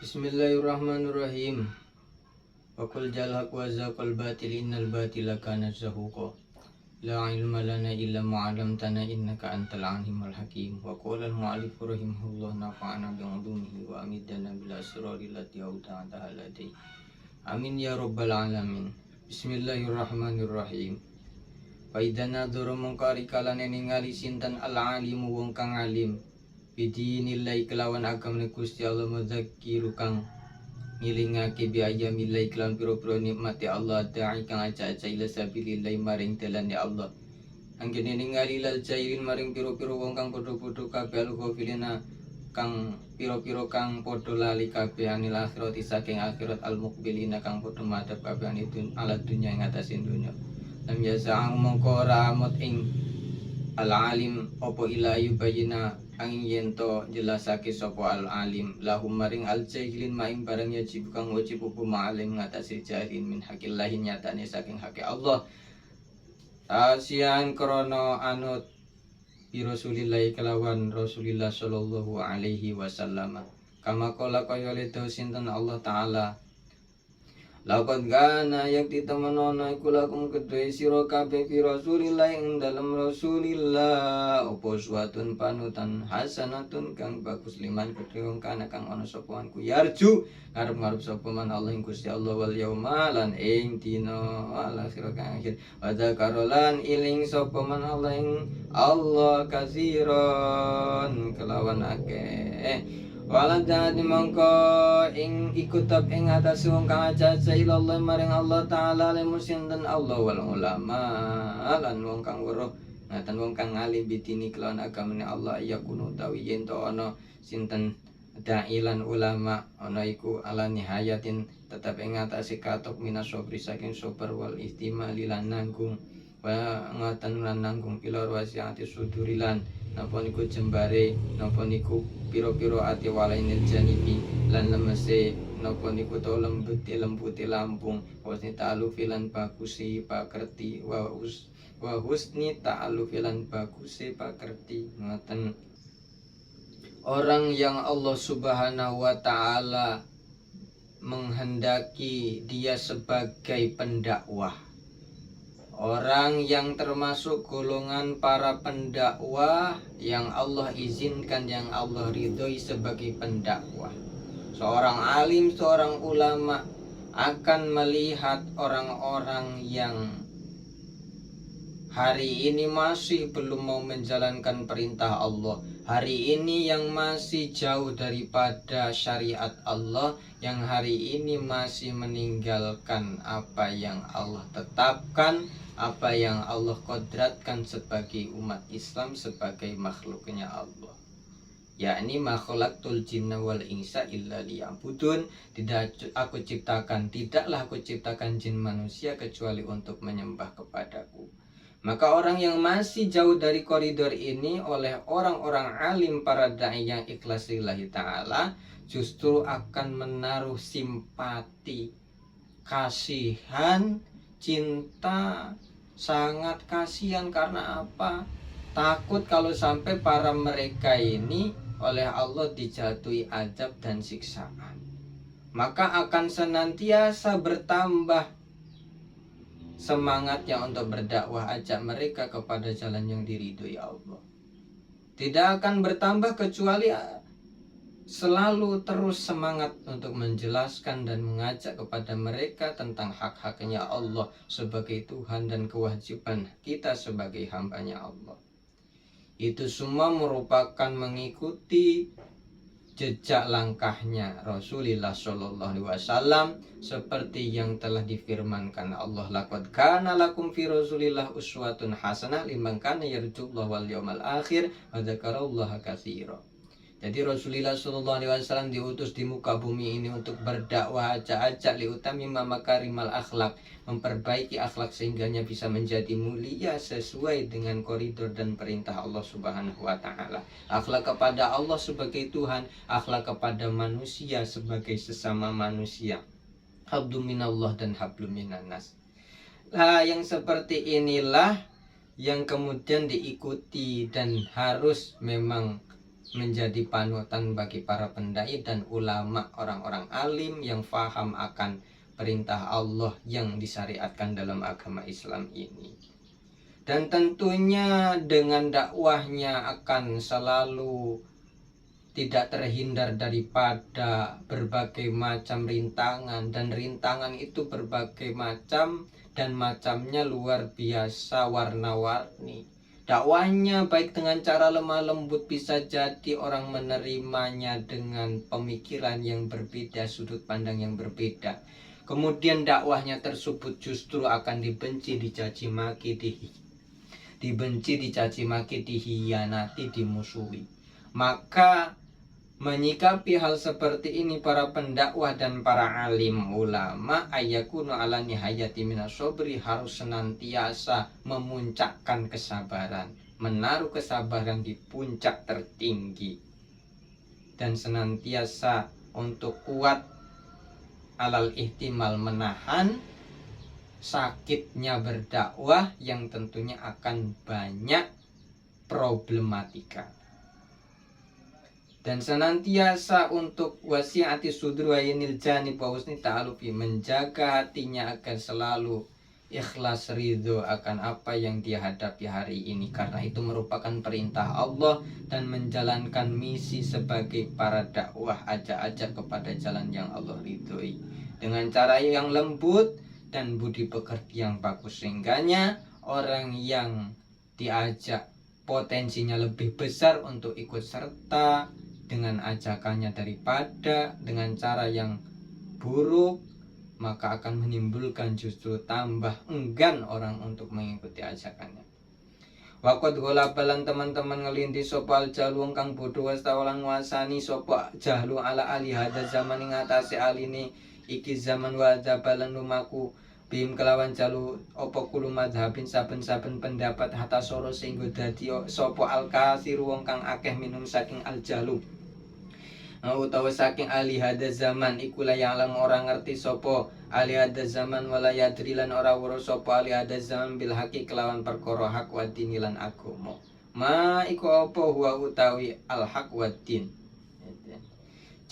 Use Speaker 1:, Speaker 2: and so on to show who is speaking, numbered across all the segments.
Speaker 1: Bismillahirrahmanirrahim. Wa qul jal haq wa zaqal batil innal batila kana zahuqa. La ilma lana illa ma 'allamtana innaka antal alimul hakim. Wa qala al mu'allif rahimahullah nafa'ana bi 'ulumihi wa amidana bil asrari lati auta'ata ladai. Amin ya rabbal alamin. Bismillahirrahmanirrahim. Fa idana dzuru mungkari kalane ningali sinten al alimu wong kang alim. Bidinillahi kelawan agamane Gusti Allah madzakkiru kang ngilingake bi ayamillahi kelawan pira-pira nikmate Allah da'i kang aja-aja ila sabilillahi maring dalane Allah. Anggene ningali lal jailin maring pira-pira wong kang padha-padha kabeh al-ghafilina kang pira-pira kang padha lali kabeh anil akhirati saking akhirat al-muqbilina kang padha madhep kabeh anitun ala dunya ing atase dunya. Lam yasa'ang mongko ora amot ing al-alim opo ila yubayina angin yento jelasake sapa al-alim lahum maring al-jahilin maing barang yajib kang wajib apa ma'alim ngatasi jahilin min hakillahi nyatane saking hake Allah asian krono anut bi Rasulillahi kelawan Rasulillah sallallahu alaihi wasallam kama qala kaya le sinten Allah taala. Laqad kana yakti temenono iku lakum kedue sira kabeh fi Rasulillah ing dalem Rasulillah apa suatun panutan hasanatun kang bagus liman kedue wong kana kang ana sapa ku yarju ngarep-ngarep sapa man Allah ing Gusti Allah wal yauma lan ing dina akhir kang akhir wa dzakarolan iling sapa man Allah ing Allah kasiron kelawan akeh. Walau jadi mongko ing ikutab ing atas wong kang aja-aja ilallah maring Allah taala le musinten Allah wal ulama lan wong kang weruh ngaten wong kang alim bidini kelawan agamane Allah ya kuno tawi yen to ana sinten da'ilan ulama ana iku ala nihayatin tetap ing atase katok minas sabri saking sabar wal ihtimali lan nanggung wa ngaten lan nanggung pilor wasiati sudurilan napa niku jembare napa niku pira-pira ati walainil janibi lan lemese napa niku to lembuti lampung husni ta'alufi lan bagusi pakerti wa husni ta'alufi lan bagusi pakerti ngoten. Orang yang Allah Subhanahu wa taala menghendaki dia sebagai pendakwah, orang yang termasuk golongan para pendakwah yang Allah izinkan, yang Allah ridhoi sebagai pendakwah. Seorang alim, seorang ulama akan melihat orang-orang yang hari ini masih belum mau menjalankan perintah Allah, hari ini yang masih jauh daripada syariat Allah, yang hari ini masih meninggalkan apa yang Allah tetapkan, apa yang Allah kodratkan sebagai umat Islam, sebagai makhluknya Allah, yakni makhlukul jinna wal insa illa liya'budun. Tidaklah aku ciptakan jin manusia kecuali untuk menyembah kepadaku. Maka orang yang masih jauh dari koridor ini oleh orang-orang alim para da'i yang ikhlas lillahi ta'ala justru akan menaruh simpati, kasihan, cinta, sangat kasihan. Karena apa? Takut kalau sampai para mereka ini oleh Allah dijatuhi azab dan siksaan, maka akan senantiasa bertambah semangatnya untuk berdakwah, ajak mereka kepada jalan yang diridhoi Allah. Tidak akan bertambah kecuali selalu terus semangat untuk menjelaskan dan mengajak kepada mereka tentang hak-haknya Allah sebagai Tuhan dan kewajiban kita sebagai hambanya Allah. Itu semua merupakan mengikuti jejak langkahnya Rasulullah Shallallahu Alaihi Wasallam, seperti yang telah difirmankan Allah, laqad kana lakum fi Rasulillah uswatun hasanah liman kana yarjullaha wal yawmal akhir wa dzakarallaha katsira. Jadi Rasulullah Shallallahu Alaihi Wasallam diutus di muka bumi ini untuk berdakwah, ajak-ajak liutami makarimal akhlak, memperbaiki akhlak sehingganya bisa menjadi mulia sesuai dengan koridor dan perintah Allah Subhanahu wa taala. Akhlak kepada Allah sebagai Tuhan, akhlak kepada manusia sebagai sesama manusia. Hablum minallah dan hablum minannas. Nah, yang seperti inilah yang kemudian diikuti dan harus memang menjadi panutan bagi para pendai dan ulama, orang-orang alim yang faham akan perintah Allah yang disyariatkan dalam agama Islam ini. Dan tentunya dengan dakwahnya akan selalu tidak terhindar daripada berbagai macam rintangan, dan rintangan itu berbagai macam dan macamnya luar biasa warna-warni. Dakwahnya baik dengan cara lemah lembut, bisa jadi orang menerimanya dengan pemikiran yang berbeda, sudut pandang yang berbeda. Kemudian dakwahnya tersebut justru akan dibenci, dicaci maki, dicaci maki, dihianati, dimusuhi. Maka menyikapi hal seperti ini para pendakwah dan para alim ulama ayakunu ala nihayati minas sobri, harus senantiasa memuncakkan kesabaran, menaruh kesabaran di puncak tertinggi, dan senantiasa untuk kuat alal ihtimal, menahan sakitnya berdakwah yang tentunya akan banyak problematika. Dan senantiasa untuk wasiati sudru ainil janib wa husni ta'alufi, menjaga hatinya agar selalu ikhlas ridho akan apa yang dia hadapi hari ini, karena itu merupakan perintah Allah, dan menjalankan misi sebagai para dakwah, ajak-ajak kepada jalan yang Allah ridhoi dengan cara yang lembut dan budi pekerti yang bagus, sehingganya orang yang diajak potensinya lebih besar untuk ikut serta dengan ajakannya daripada dengan cara yang buruk, maka akan menimbulkan justru tambah enggan orang untuk mengikuti ajakannya. Wakot gola balan teman-teman ngelinti sopal jalung kang bodoh wastawalan nguasani sopo jahlu ala ali hada zaman ing atase aline iki zaman wada balan lumaku bim kelawan jalu opo kulu madhabin saben-saben pendapat hatta soro sehingga dadi sopo al kasiru wong kang akeh minum saking al jalu utawa saking ahli hada zaman iku la ya'lam orang ngerti sopo ahli hada zaman wala yadrilan ora weruh sopo ahli hada zaman bil haqi kelawan perkara hak wa dinilan agama. Ma iku apa huwa utawi al haq wa din.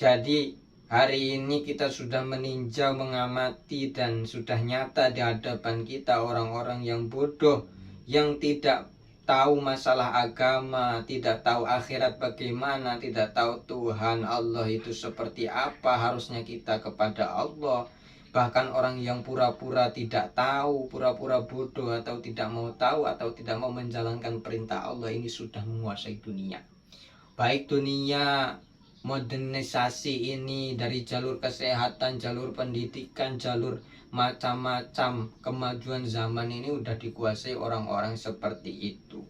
Speaker 1: Jadi hari ini kita sudah meninjau, mengamati, dan sudah nyata di hadapan kita orang-orang yang bodoh, yang tidak tahu masalah agama, tidak tahu akhirat bagaimana, tidak tahu Tuhan Allah itu seperti apa harusnya kita kepada Allah. Bahkan orang yang pura-pura tidak tahu, pura-pura bodoh, atau tidak mau tahu, atau tidak mau menjalankan perintah Allah, ini sudah menguasai dunia. Baik dunia modernisasi ini, dari jalur kesehatan, jalur pendidikan, jalur macam-macam kemajuan zaman ini udah dikuasai orang-orang seperti itu.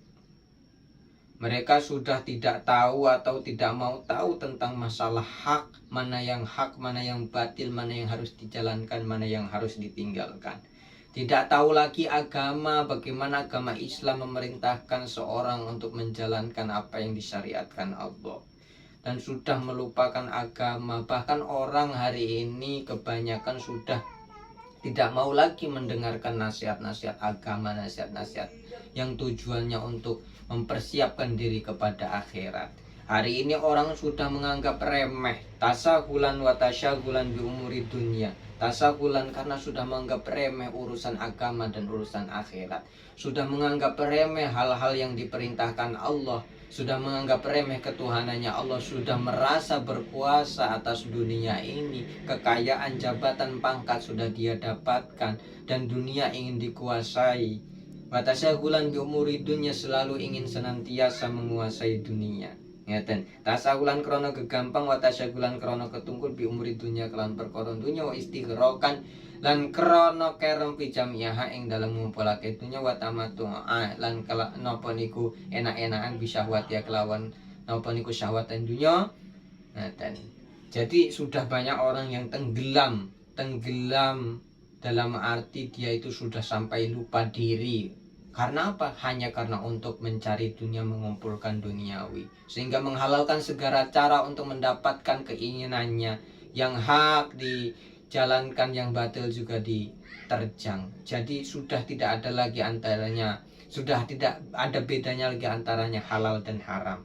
Speaker 1: Mereka sudah tidak tahu atau tidak mau tahu tentang masalah hak, mana yang hak, mana yang batil, mana yang harus dijalankan, mana yang harus ditinggalkan. Tidak tahu lagi agama, bagaimana agama Islam memerintahkan seorang untuk menjalankan apa yang disyariatkan Allah, dan sudah melupakan agama. Bahkan orang hari ini kebanyakan sudah tidak mau lagi mendengarkan nasihat-nasihat agama, nasihat-nasihat yang tujuannya untuk mempersiapkan diri kepada akhirat. Hari ini orang sudah menganggap remeh tasahulan wa tasyagulan bi umuri dunia. Tasahulan karena sudah menganggap remeh urusan agama dan urusan akhirat. Sudah menganggap remeh hal-hal yang diperintahkan Allah. Sudah menganggap remeh ketuhanannya Allah, sudah merasa berkuasa atas dunia ini, kekayaan, jabatan, pangkat sudah dia dapatkan, dan dunia ingin dikuasai. Watasyagulan bi umuri dunya, selalu ingin senantiasa menguasai dunia. Ngeten, tasahulan krono gegampang, watasyagulan krono ketungkul bi umuri dunya kelan perkara dunya, wa istighrokan lan krono kerem pijamiyaha ing dalam ngumpulake dunya, wa tamatu lan kala napa niku enak-enakan bisyahwat ya kelawan napa niku syahwatan dunya. Ngeten. Jadi sudah banyak orang yang tenggelam dalam arti dia itu sudah sampai lupa diri. Karena apa? Hanya karena untuk mencari dunia, mengumpulkan duniawi, sehingga menghalalkan segala cara untuk mendapatkan keinginannya. Yang hak dijalankan, yang batil juga diterjang. Jadi sudah tidak ada lagi antaranya, sudah tidak ada bedanya lagi antaranya halal dan haram.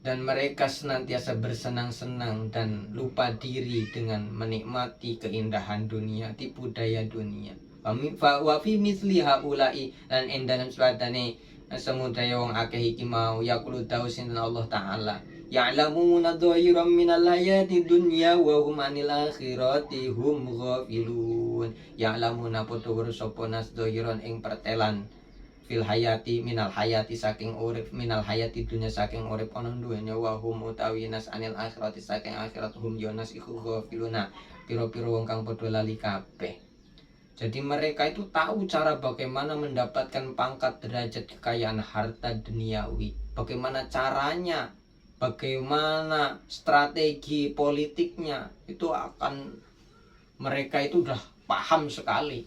Speaker 1: dan mereka senantiasa bersenang-senang dan lupa diri dengan menikmati keindahan dunia, tipu daya dunia. Wa fi misli haula'i lan ing dalam sebadane semudaya wong akeh iki mau yaqulu tausin Allah taala ya'lamuna dhahiran minal hayati dunya wa hum 'anil akhirati hum ghafilun. Ya'lamuna padha sapa nas dhahiran ing pertelan fil hayati minal hayati saking urip minal hayati dunya saking urip ana dunya wa hum utawi nas anil akhirati saking akhirat hum yonas iku ghafiluna pira-pira wong kang padha lali kabeh. Jadi mereka itu tahu cara bagaimana mendapatkan pangkat, derajat, kekayaan, harta duniawi, bagaimana caranya, bagaimana strategi politiknya, itu akan mereka itu udah paham sekali.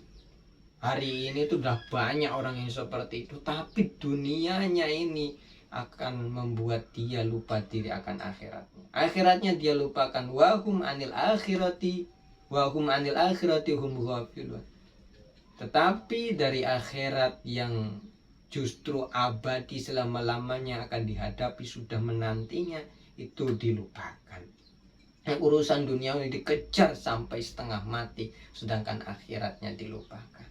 Speaker 1: Hari ini tuh udah banyak orang yang seperti itu, tapi dunianya ini akan membuat dia lupa diri akan akhiratnya. Akhiratnya dia lupakan. Wahum anil akhirati hum ghafilun. Tetapi dari akhirat yang justru abadi selama-lamanya akan dihadapi, sudah menantinya, itu dilupakan. Urusan dunia ini dikejar sampai setengah mati, sedangkan akhiratnya dilupakan.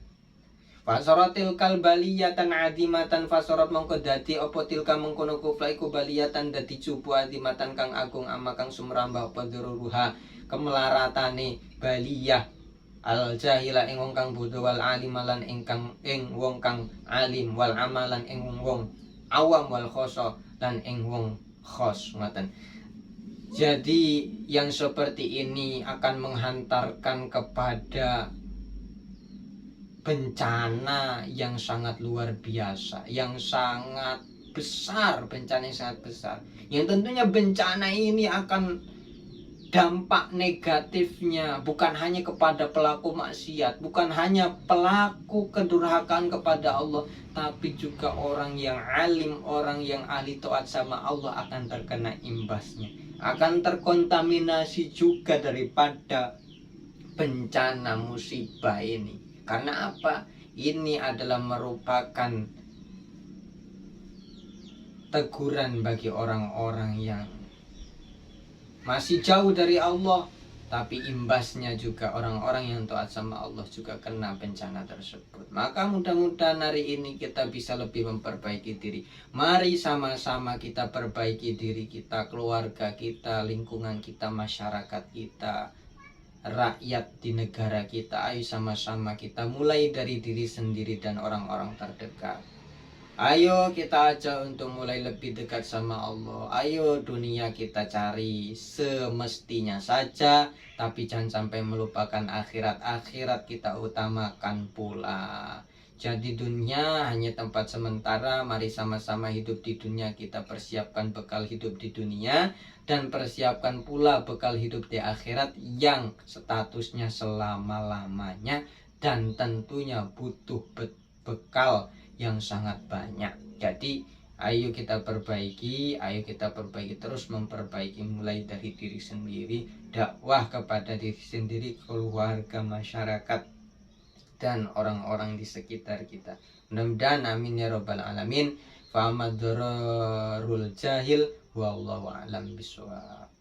Speaker 1: Fasaratil kalbaliyatan adimatan fasarat mongko dadi apa tilka mengkono kufla iku baliyatan dadi cupu adimatan kang agung ama kang sumrambah apa duruha kemelaratane baliyah al jahila ing wong kang bodho wal alimalan ingkang ing wong kang alim wal amalan ing wong awam wal khoso lan ing wong khos ngoten. Jadi yang seperti ini akan menghantarkan kepada bencana yang sangat luar biasa, yang sangat besar, bencana yang sangat besar. Yang tentunya bencana ini akan dampak negatifnya bukan hanya kepada pelaku maksiat, bukan hanya pelaku kedurhakaan kepada Allah, tapi juga orang yang alim, orang yang ahli taat sama Allah akan terkena imbasnya, akan terkontaminasi juga daripada bencana musibah ini. Karena apa? Ini adalah merupakan teguran bagi orang-orang yang masih jauh dari Allah, tapi imbasnya juga orang-orang yang taat sama Allah juga kena bencana tersebut. Maka mudah-mudahan hari ini kita bisa lebih memperbaiki diri. Mari sama-sama kita perbaiki diri kita, keluarga kita, lingkungan kita, masyarakat kita, rakyat di negara kita. Ayo sama-sama kita mulai dari diri sendiri dan orang-orang terdekat. Ayo kita ajak untuk mulai lebih dekat sama Allah. Ayo dunia kita cari semestinya saja, tapi jangan sampai melupakan akhirat. Akhirat kita utamakan pula. Jadi dunia hanya tempat sementara. Mari sama-sama hidup di dunia. Kita persiapkan bekal hidup di dunia, dan persiapkan pula bekal hidup di akhirat yang statusnya selama-lamanya, dan tentunya butuh bekal yang sangat banyak. Jadi ayo kita perbaiki terus, memperbaiki mulai dari diri sendiri, dakwah kepada diri sendiri, keluarga, masyarakat, dan orang-orang di sekitar kita. Mudah-mudahan amin ya rabbal alamin. Fa amadrarul jahil wallahu a'lam bishawab.